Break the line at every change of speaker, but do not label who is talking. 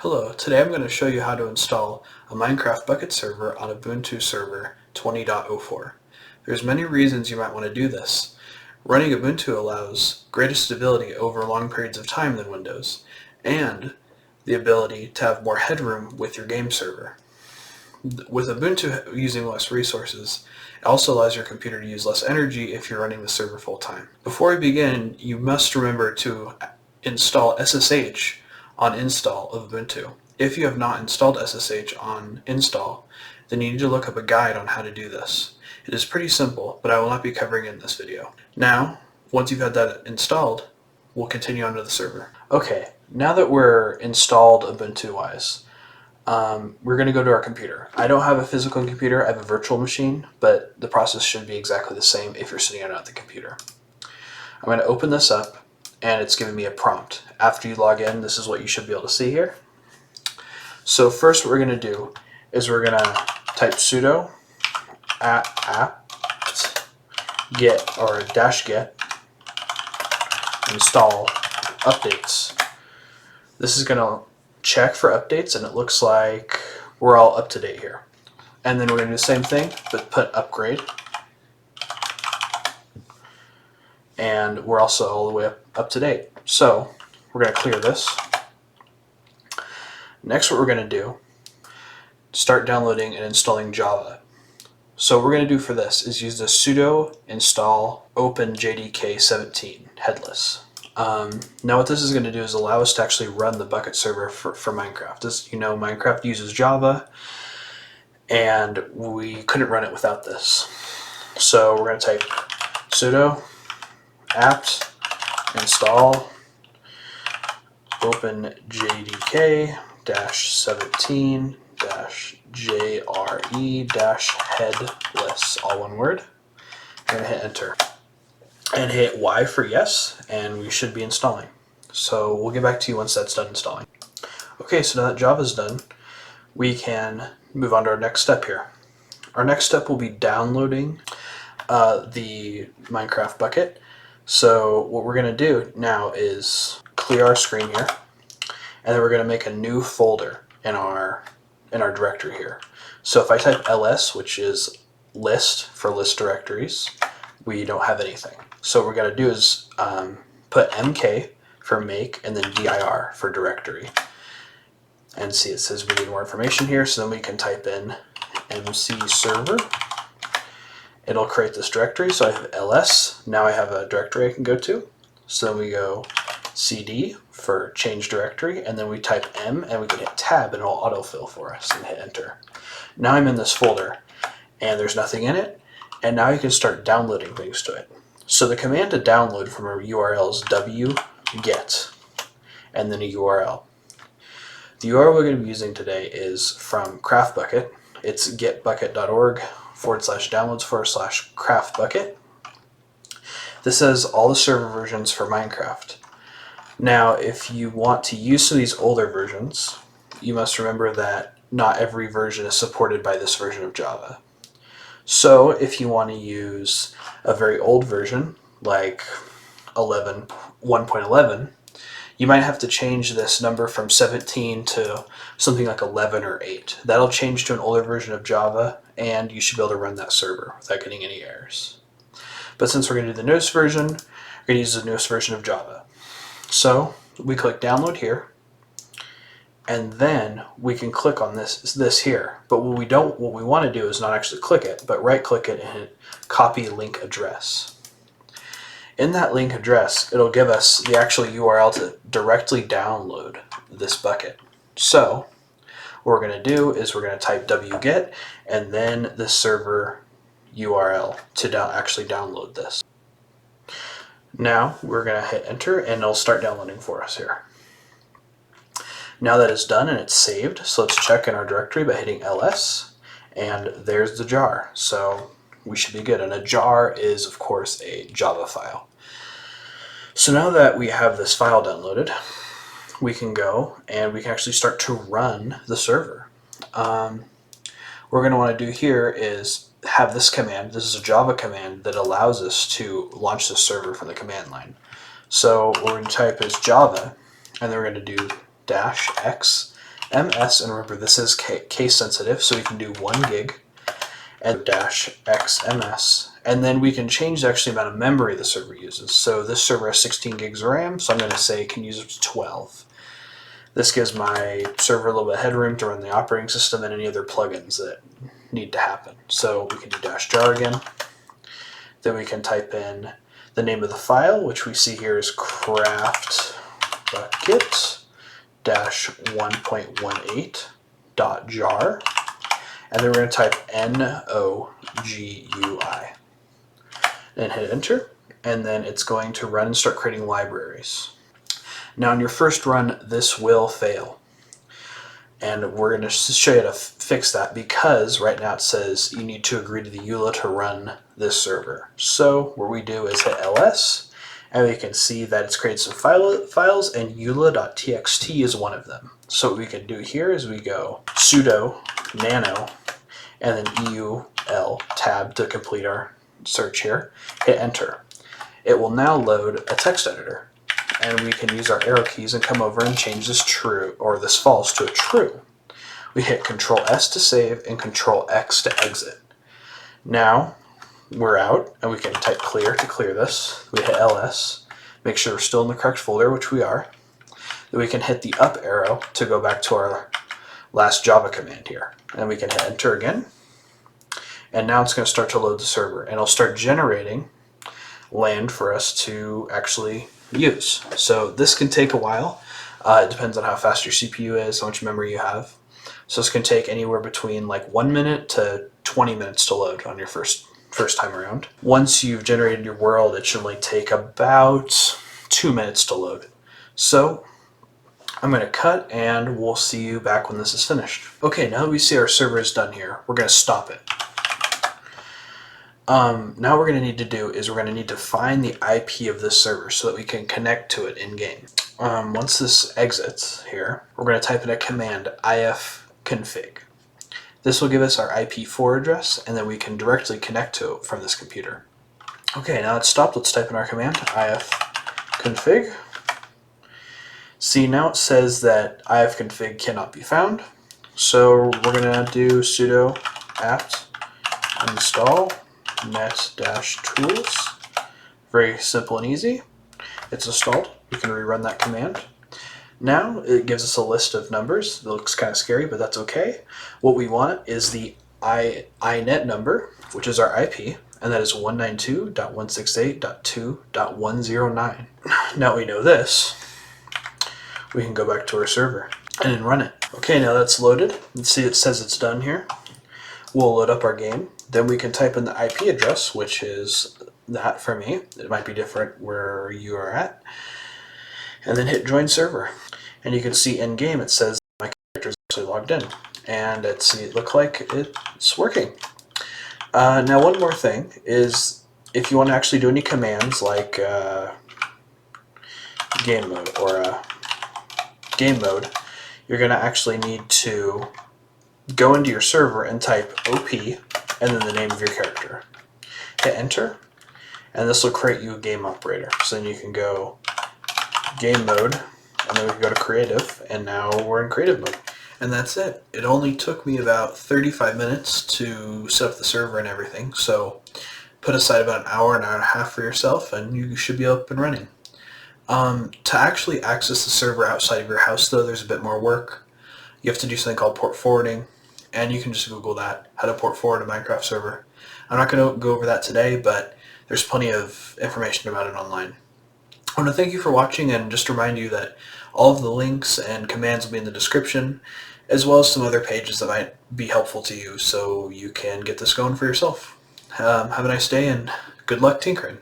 Hello, today I'm going to show you how to install a Minecraft Bukkit server on Ubuntu Server 20.04. There's many reasons you might want to do this. Running Ubuntu allows greater stability over long periods of time than Windows, and the ability to have more headroom with your game server. With Ubuntu using less resources, it also allows your computer to use less energy if you're running the server full time. Before we begin, you must remember to install SSH on install of Ubuntu. If you have not installed SSH on install, then you need to look up a guide on how to do this. It is pretty simple, but I will not be covering it in this video. Now, once you've had that installed, we'll continue on to the server. Okay, now that we're installed Ubuntu-wise, we're going to go to our computer. I don't have a physical computer, I have a virtual machine, but the process should be exactly the same if you're sitting at the computer. I'm going to open this up, and it's giving me a prompt. After you log in, this is what you should be able to see here. So first what we're going to do is we're going to type sudo apt get or -get install updates. This is going to check for updates, and it looks like we're all up to date here. And then we're going to do the same thing, but put upgrade. And we're also all the way up to date. So we're going to clear this. Next, what we're going to do, start downloading and installing Java. So what we're going to do for this is use the sudo install openjdk17 headless. Now what this is going to do is allow us to actually run the Bukkit server for Minecraft. As you know, Minecraft uses Java, and we couldn't run it without this. So we're going to type sudo apt install openjdk-17-jre-headless, all one word. I'm going to hit enter and hit Y for yes, and we should be installing. So we'll get back to you once that's done installing. Okay, so now that Java's done, we can move on to our next step here. Our next step will be downloading the Minecraft Bukkit. So what we're going to do now is clear our screen here, and then we're going to make a new folder in our directory here. So if I type ls, which is list for list directories, we don't have anything. So what we're going to do is put mk for make and then dir for directory. And see, it says we need more information here, so then we can type in mc server. It'll create this directory, so I have ls. Now I have a directory I can go to. So then we go cd for change directory, and then we type m, and we can hit tab, and it'll autofill for us, and hit enter. Now I'm in this folder, and there's nothing in it, and now you can start downloading things to it. So the command to download from a URL is wget, and then a URL. The URL we're going to be using today is from Craftbukkit. It's getbukkit.org/downloads/Craftbukkit. This has all the server versions for Minecraft. Now, if you want to use some of these older versions, you must remember that not every version is supported by this version of Java. So if you want to use a very old version, like 1.11, you might have to change this number from 17 to something like 11 or 8. That'll change to an older version of Java, and you should be able to run that server without getting any errors. But since we're going to do the newest version, we're going to use the newest version of Java. So we click download here, and then we can click on this here. But what we want to do is not actually click it, but right click it and hit copy link address. In that link address, it'll give us the actual URL to directly download this Bukkit. So what we're going to do is we're going to type wget and then the server URL to actually download this. Now we're going to hit enter, and it'll start downloading for us here. Now that it's done and it's saved, so let's check in our directory by hitting ls, and there's the jar. So we should be good. And a jar is, of course, a Java file. So now that we have this file downloaded, we can go and we can actually start to run the server. What we're going to want to do here is have this command. This is a Java command that allows us to launch the server from the command line. So what we're going to type is Java, and then we're going to do -x ms, and remember this is case sensitive, so we can do 1 gig and -xms, and then we can change the actual amount of memory the server uses. So this server has 16 gigs of RAM, so I'm going to say it can use up to 12. This gives my server a little bit of headroom to run the operating system and any other plugins that need to happen. So we can do -jar again. Then we can type in the name of the file, which we see here is Craftbukkit-1.18.jar. And then we're going to type nogui and hit enter. And then it's going to run and start creating libraries. Now on your first run, this will fail. And we're going to show you how to fix that, because right now it says you need to agree to the EULA to run this server. So what we do is hit ls, and we can see that it's created some files, and eula.txt is one of them. So what we can do here is we go sudo nano and then eul tab to complete our search here, hit enter. It will now load a text editor. And we can use our arrow keys and come over and change this true, or this false, to a true. We hit Control S to save and Control X to exit. Now we're out, and we can type clear to clear this. We hit ls, make sure we're still in the correct folder, which we are. Then we can hit the up arrow to go back to our last Java command here. And we can hit enter again. And now it's going to start to load the server, and it'll start generating land for us to actually use. So this can take a while. It depends on how fast your CPU is, how much memory you have. So this can take anywhere between like 1 minute to 20 minutes to load on your first time around. Once you've generated your world, it should only take about 2 minutes to load. So I'm going to cut, and we'll see you back when this is finished. Okay, now that we see our server is done here, we're going to stop it. Now what we're going to need to do is we're going to need to find the IP of this server so that we can connect to it in-game. Once this exits here, we're going to type in a command ifconfig. This will give us our IP4 address, and then we can directly connect to it from this computer. Okay, now it's stopped. Let's type in our command ifconfig. See, now it says that ifconfig cannot be found. So we're going to do sudo apt install net-tools. Very simple and easy. It's installed. We can rerun that command. Now it gives us a list of numbers. It looks kind of scary, but that's okay. What we want is the inet number, which is our IP, and that is 192.168.2.109. Now we know this, we can go back to our server and then run it. Okay, now that's loaded. Let's see, it says it's done here. We'll load up our game. Then we can type in the IP address, which is that for me. It might be different where you are at. And then hit join server. And you can see in game it says my character is actually logged in. And it looks like it's working. Now one more thing is, if you want to actually do any commands like game mode or game mode, you're going to actually need to go into your server and type OP and then the name of your character. Hit enter, and this will create you a game operator. So then you can go game mode, and then we can go to creative, and now we're in creative mode. And that's it. It only took me about 35 minutes to set up the server and everything, so put aside about an hour and a half for yourself, and you should be up and running. To actually access the server outside of your house, though, there's a bit more work. You have to do something called port forwarding, and you can just Google that, how to port forward a Minecraft server. I'm not going to go over that today, but there's plenty of information about it online. I want to thank you for watching, and just remind you that all of the links and commands will be in the description, as well as some other pages that might be helpful to you, so you can get this going for yourself. Have a nice day, and good luck tinkering.